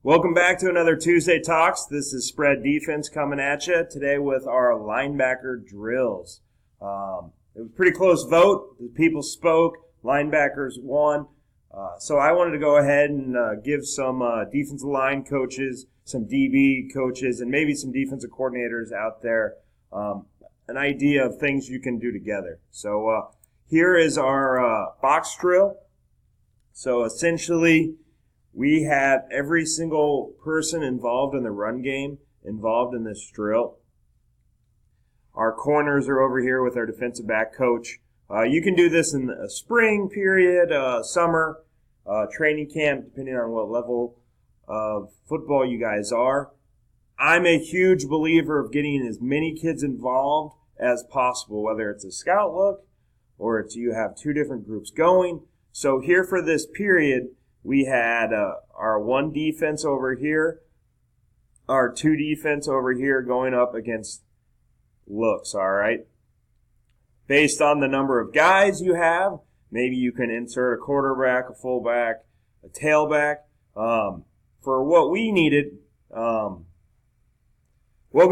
Welcome back to another Tuesday Talks. This is Spread Defense coming at you today with our linebacker drills. It was a pretty close vote. The people spoke. Linebackers won. So I wanted to go ahead and give some defensive line coaches, some DB coaches, and maybe some defensive coordinators out there an idea of things you can do together. So here is our box drill. So essentially, we have every single person involved in the run game involved in this drill. Our corners are over here with our defensive back coach. You can do this in a spring period, summer, training camp, depending on what level of football you guys are. I'm a huge believer of getting as many kids involved as possible, whether it's a scout look or it's you have two different groups going. So here for this period, we had our one defense over here, our two defense over here going up against looks, all right? Based on the number of guys you have, maybe you can insert a quarterback, a fullback, a tailback. For what we needed, welcome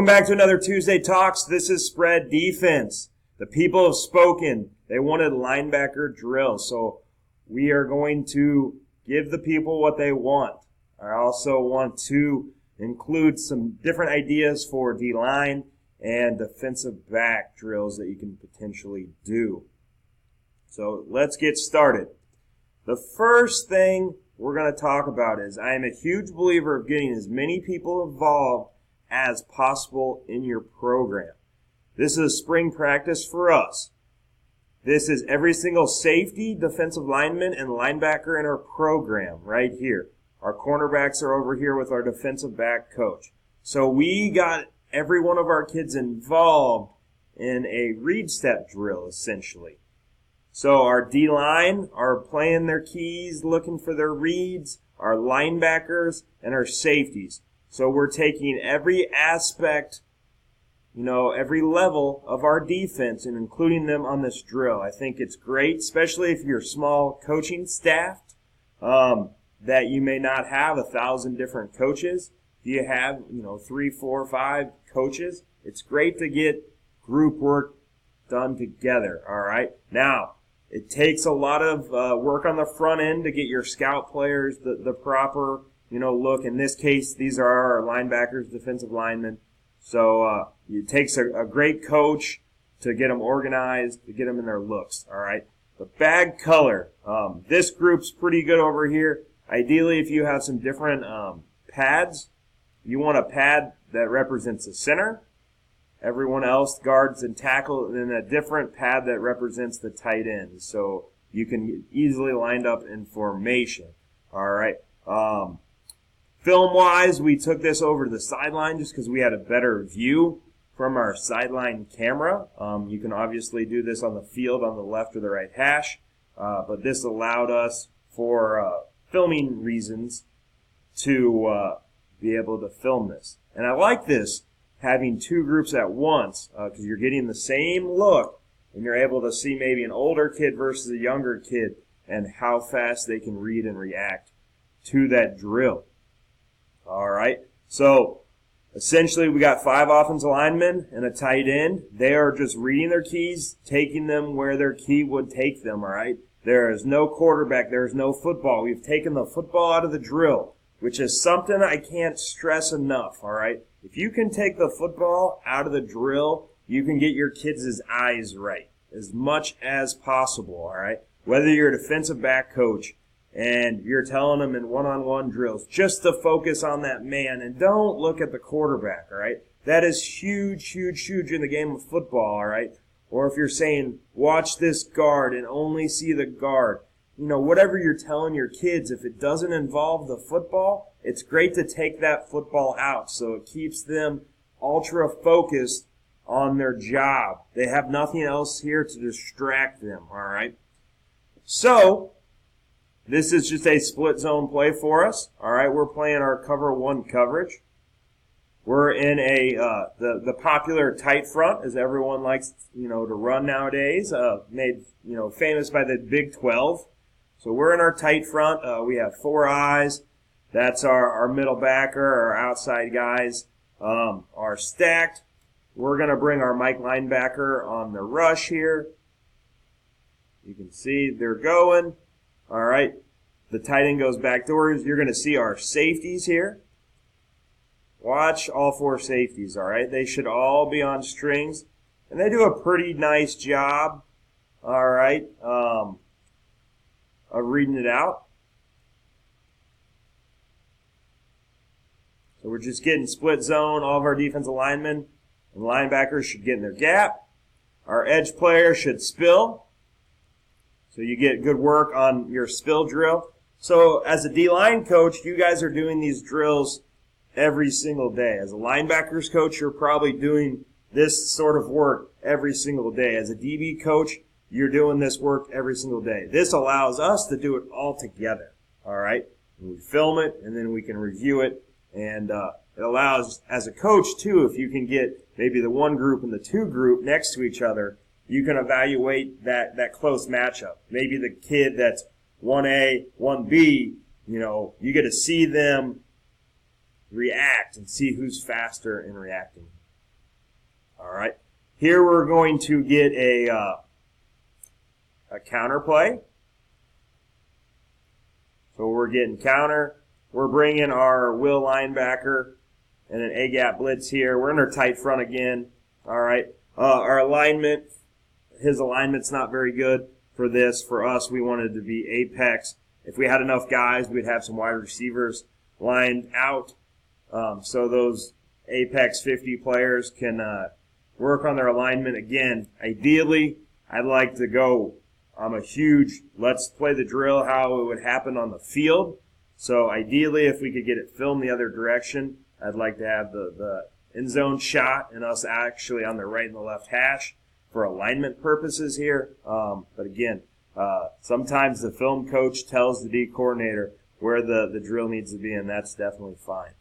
back to another Tuesday Talks. This is Spread Defense. The people have spoken. They wanted linebacker drill, so we are going to give the people what they want. I also want to include some different ideas for D-line and defensive back drills that you can potentially do. So let's get started. The first thing we're going to talk about is I am a huge believer of getting as many people involved as possible in your program. This is a spring practice for us. This is every single safety, defensive lineman, and linebacker in our program right here. Our cornerbacks are over here with our defensive back coach. So we got every one of our kids involved in a read step drill, essentially. So our D-line are playing their keys, looking for their reads, our linebackers, and our safeties. So we're taking every aspect, every level of our defense and including them on this drill. I think it's great, especially if you're small coaching staffed, that you may not have 1,000 different coaches. If you have, 3, 4, 5 coaches, it's great to get group work done together, all right? Now, it takes a lot of work on the front end to get your scout players the proper, look. In this case, these are our linebackers, defensive linemen. So it takes a great coach to get them organized, to get them in their looks, all right? The bag color, this group's pretty good over here. Ideally, if you have some different pads, you want a pad that represents the center. Everyone else, guards and tackle, and then a different pad that represents the tight end. So you can get easily lined up in formation, all right? Film-wise, we took this over to the sideline just because we had a better view from our sideline camera. You can obviously do this on the field on the left or the right hash, but this allowed us for filming reasons to be able to film this. And I like this, having two groups at once, because you're getting the same look, and you're able to see maybe an older kid versus a younger kid and how fast they can read and react to that drill. All right, so essentially we got 5 offensive linemen and a tight end. They are just reading their keys, taking them where their key would take them, all right? There is no quarterback. There is no football. We've taken the football out of the drill, which is something I can't stress enough, all right? If you can take the football out of the drill, you can get your kids' eyes right as much as possible, all right? Whether you're a defensive back coach, and you're telling them in one-on-one drills just to focus on that man and don't look at the quarterback, all right? That is huge, huge, huge in the game of football, all right? Or if you're saying, watch this guard and only see the guard. Whatever you're telling your kids, if it doesn't involve the football, it's great to take that football out so it keeps them ultra-focused on their job. They have nothing else here to distract them, all right? So this is just a split zone play for us. All right, we're playing our cover 1 coverage. We're in the popular tight front, as everyone likes, to run nowadays. Made, famous by the Big 12. So we're in our tight front. We have 4 eyes. That's our middle backer, our outside guys are stacked. We're going to bring our Mike linebacker on the rush here. You can see they're going. All right. The tight end goes back doors. You're going to see our safeties here. Watch all 4 safeties, all right? They should all be on strings. And they do a pretty nice job, all right, of reading it out. So we're just getting split zone. All of our defensive linemen and linebackers should get in their gap. Our edge player should spill. So you get good work on your spill drill. So as a D-line coach, you guys are doing these drills every single day. As a linebackers coach, you're probably doing this sort of work every single day. As a DB coach, you're doing this work every single day. This allows us to do it all together, all right? And we film it, and then we can review it. And it allows, as a coach, too, if you can get maybe the 1 group and the 2 group next to each other, you can evaluate that close matchup. Maybe the kid that's 1A, 1B, you get to see them react and see who's faster in reacting. All right. Here we're going to get a counter play. So we're getting counter. We're bringing our will linebacker and an A-gap blitz here. We're in our tight front again. All right. Our alignment, his alignment's not very good for this. For us, we wanted to be apex. If we had enough guys, we'd have some wide receivers lined out. So those apex 50 players can work on their alignment. Again, ideally, I'd like to go let's play the drill how it would happen on the field. So ideally, if we could get it filmed the other direction, I'd like to have the end zone shot and us actually on the right and the left hash for alignment purposes here. But again, sometimes the film coach tells the D coordinator where the drill needs to be, and that's definitely fine.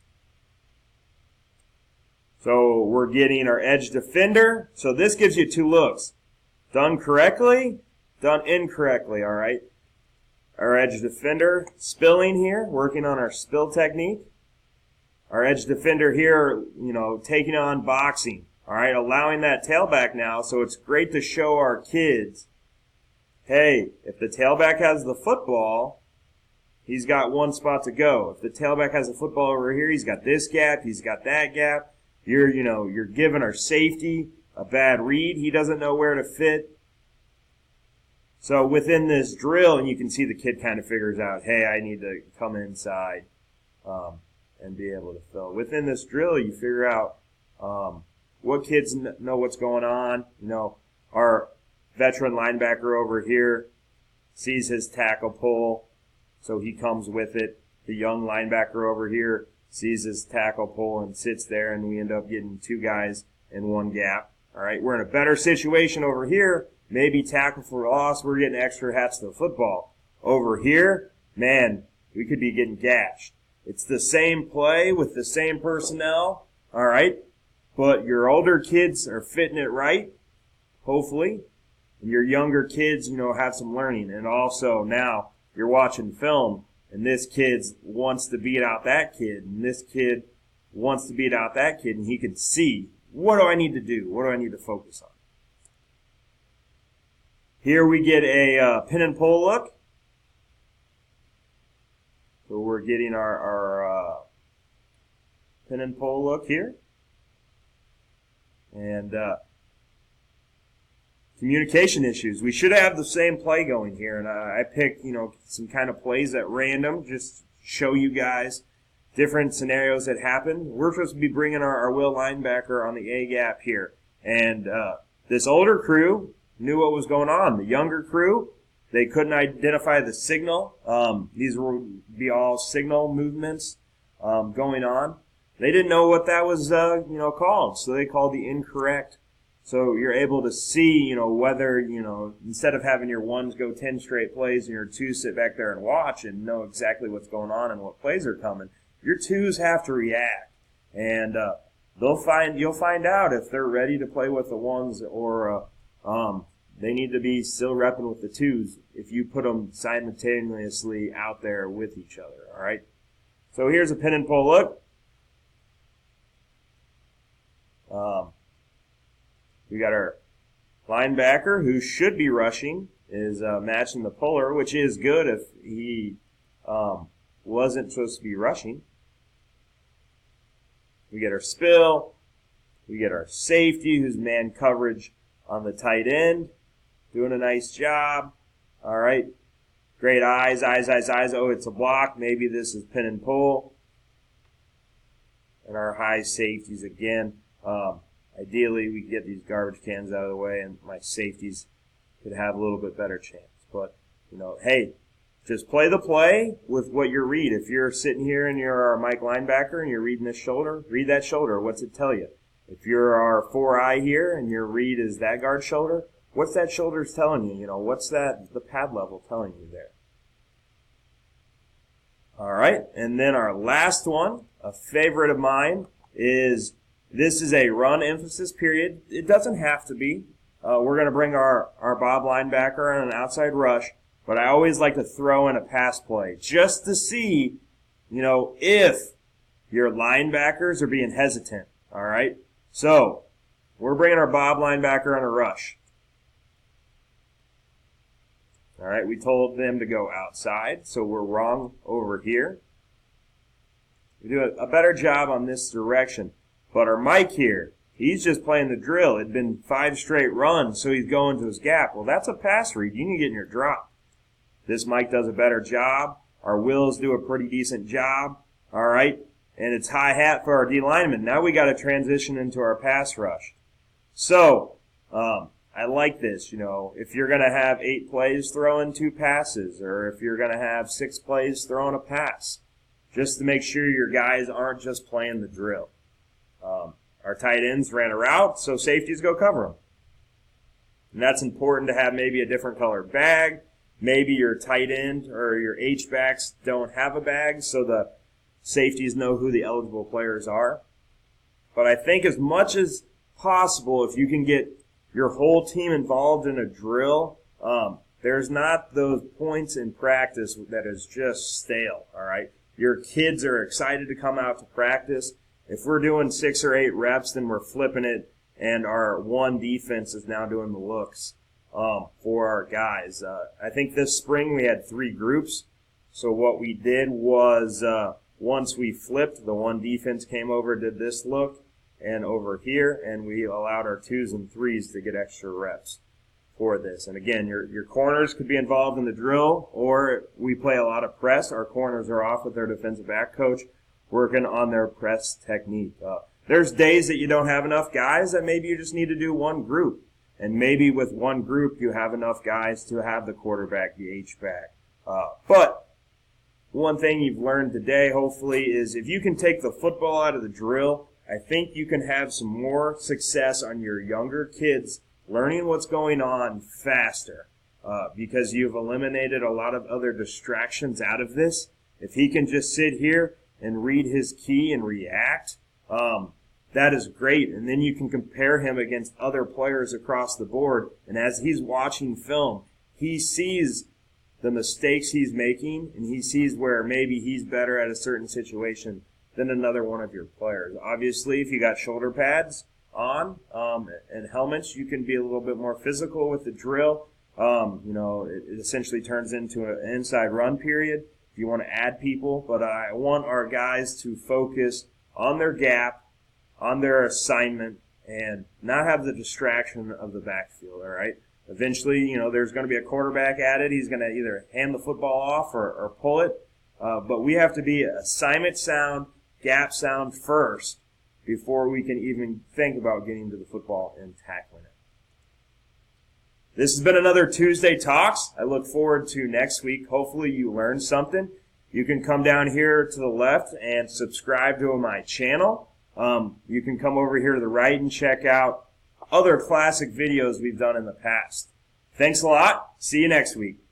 So we're getting our edge defender. So this gives you 2 looks. Done correctly, done incorrectly, all right? Our edge defender spilling here, working on our spill technique. Our edge defender here, taking on boxing, all right? Allowing that tailback now, so it's great to show our kids, hey, if the tailback has the football, he's got 1 spot to go. If the tailback has the football over here, he's got this gap, he's got that gap. You're giving our safety a bad read. He doesn't know where to fit. So within this drill, and you can see the kid kind of figures out, hey, I need to come inside and be able to fill. Within this drill, you figure out what kids know what's going on. Our veteran linebacker over here sees his tackle pull, so he comes with it. The young linebacker over here sees his tackle pull and sits there, and we end up getting 2 guys in 1 gap. All right, we're in a better situation over here. Maybe tackle for loss. We're getting extra hats to the football. Over here, man, we could be getting gashed. It's the same play with the same personnel, all right, but your older kids are fitting it right, hopefully, and your younger kids, have some learning. And also now you're watching film, and this kid wants to beat out that kid, and this kid wants to beat out that kid, and he can see, what do I need to do? What do I need to focus on? Here we get a pin and pull look. So we're getting our pin and pull look here. And communication issues. We should have the same play going here, and I picked, some kind of plays at random, just to show you guys different scenarios that happen. We're supposed to be bringing our will linebacker on the A gap here, and this older crew knew what was going on. The younger crew, they couldn't identify the signal. These would be all signal movements going on. They didn't know what that was, called, so they called the incorrect. So you're able to see, whether, instead of having your 1s go 10 straight plays and your 2s sit back there and watch and know exactly what's going on and what plays are coming, your 2s have to react. And you'll find out if they're ready to play with the 1s or they need to be still repping with the 2s if you put them simultaneously out there with each other, all right? So here's a pin and pull look. We got our linebacker, who should be rushing, is matching the puller, which is good if he wasn't supposed to be rushing. We get our spill. We get our safety, who's man coverage on the tight end, doing a nice job. All right. Great eyes. Oh, it's a block. Maybe this is pin and pull. And our high safeties again. Ideally, we can get these garbage cans out of the way, and my safeties could have a little bit better chance. But, hey, just play the play with what you read. If you're sitting here and you're our Mike linebacker and you're reading this shoulder, read that shoulder. What's it tell you? If you're our 4-eye here and your read is that guard shoulder, what's that shoulder telling you? What's the pad level telling you there? All right, and then our last one, a favorite of mine, is this is a run emphasis period. It doesn't have to be. We're going to bring our Bob linebacker on an outside rush, but I always like to throw in a pass play just to see, if your linebackers are being hesitant. All right, so we're bringing our Bob linebacker on a rush. All right, we told them to go outside, so we're wrong over here. We do a better job on this direction. But our Mike here, he's just playing the drill. It'd been 5 straight runs, so he's going to his gap. Well, that's a pass read. You can get in your drop. This Mike does a better job. Our Wills do a pretty decent job. All right, and it's high hat for our D lineman. Now we got to transition into our pass rush. So, I like this, if you're going to have 8 plays, throw in 2 passes, or if you're going to have 6 plays, throw in a pass, just to make sure your guys aren't just playing the drill. Our tight ends ran a route, so safeties go cover them. And that's important to have maybe a different colored bag. Maybe your tight end or your H-backs don't have a bag, so the safeties know who the eligible players are. But I think as much as possible, if you can get your whole team involved in a drill, there's not those points in practice that is just stale, all right? Your kids are excited to come out to practice. If we're doing 6 or 8 reps, then we're flipping it, and our one defense is now doing the looks for our guys. I think this spring we had 3 groups. So what we did was once we flipped, the one defense came over, did this look, and over here, and we allowed our 2s and 3s to get extra reps for this. And again, your corners could be involved in the drill, or we play a lot of press. Our corners are off with their defensive back coach, working on their press technique. There's days that you don't have enough guys that maybe you just need to do one group. And maybe with one group you have enough guys to have the quarterback, the H-back. But one thing you've learned today, hopefully, is if you can take the football out of the drill, I think you can have some more success on your younger kids learning what's going on faster because you've eliminated a lot of other distractions out of this. If he can just sit here and read his key and react, that is great. And then you can compare him against other players across the board. And as he's watching film, he sees the mistakes he's making, and he sees where maybe he's better at a certain situation than another one of your players. Obviously, if you got shoulder pads on and helmets, you can be a little bit more physical with the drill. It essentially turns into an inside run period if you want to add people. But I want our guys to focus on their gap, on their assignment, and not have the distraction of the backfield, all right? Eventually, there's going to be a quarterback at it. He's going to either hand the football off or pull it. But we have to be assignment sound, gap sound first before we can even think about getting to the football and tackling it. This has been another Tuesday Talks. I look forward to next week. Hopefully you learned something. You can come down here to the left and subscribe to my channel. You can come over here to the right and check out other classic videos we've done in the past. Thanks a lot. See you next week.